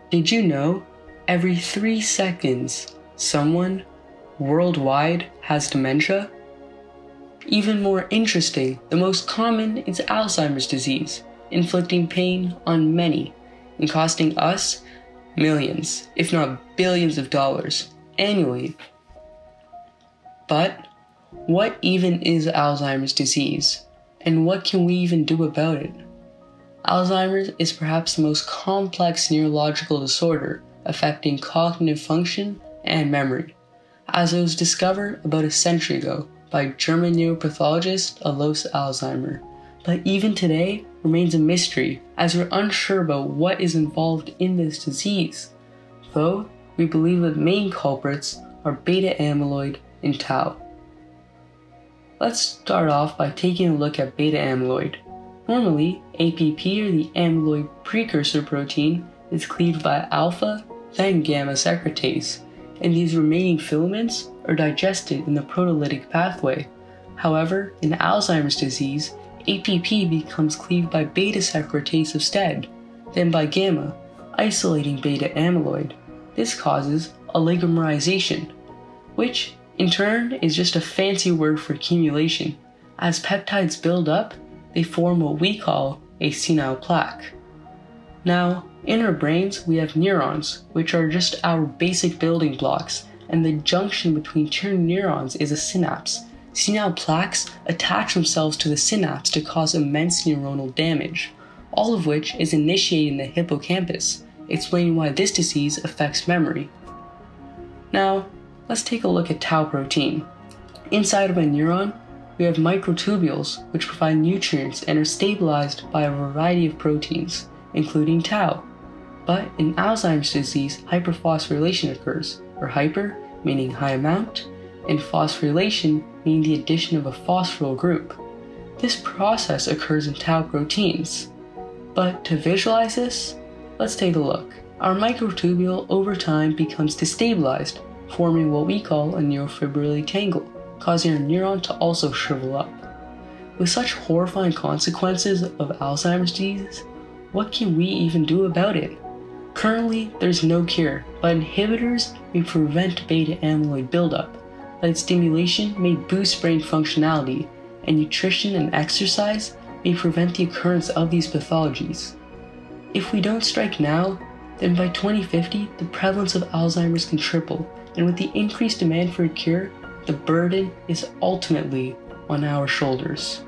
Did you know every 3 seconds someone worldwide has dementia? Even more interesting, the most common is Alzheimer's disease, inflicting pain on many and costing us millions, if not billions of dollars annually. But what even is Alzheimer's disease, and what can we even do about it? Alzheimer's is perhaps the most complex neurological disorder affecting cognitive function and memory, as it was discovered about a century ago by German neuropathologist Alois Alzheimer, but even today remains a mystery as we're unsure about what is involved in this disease, though we believe the main culprits are beta amyloid and tau. Let's start off by taking a look at beta amyloid. Normally, APP, or the amyloid precursor protein, is cleaved by alpha, then gamma secretase, and these remaining filaments are digested in the proteolytic pathway. However, in Alzheimer's disease, APP becomes cleaved by beta secretase instead, then by gamma, isolating beta amyloid. This causes oligomerization, which in turn is just a fancy word for accumulation. As peptides build up, they form what we call a senile plaque. Now, in our brains, we have neurons, which are just our basic building blocks, and the junction between two neurons is a synapse. Senile plaques attach themselves to the synapse to cause immense neuronal damage, all of which is initiated in the hippocampus, explaining why this disease affects memory. Now, let's take a look at tau protein. Inside of a neuron, we have microtubules, which provide nutrients and are stabilized by a variety of proteins, including tau. But in Alzheimer's disease, hyperphosphorylation occurs, or hyper meaning high amount, and phosphorylation meaning the addition of a phosphoryl group. This process occurs in tau proteins. But to visualize this, let's take a look. Our microtubule over time becomes destabilized, forming what we call a neurofibrillary tangle, causing our neuron to also shrivel up. With such horrifying consequences of Alzheimer's disease, what can we even do about it? Currently, there's no cure, but inhibitors may prevent beta amyloid buildup. Light stimulation may boost brain functionality, and nutrition and exercise may prevent the occurrence of these pathologies. If we don't strike now, then by 2050, the prevalence of Alzheimer's can triple, and with the increased demand for a cure, the burden is ultimately on our shoulders.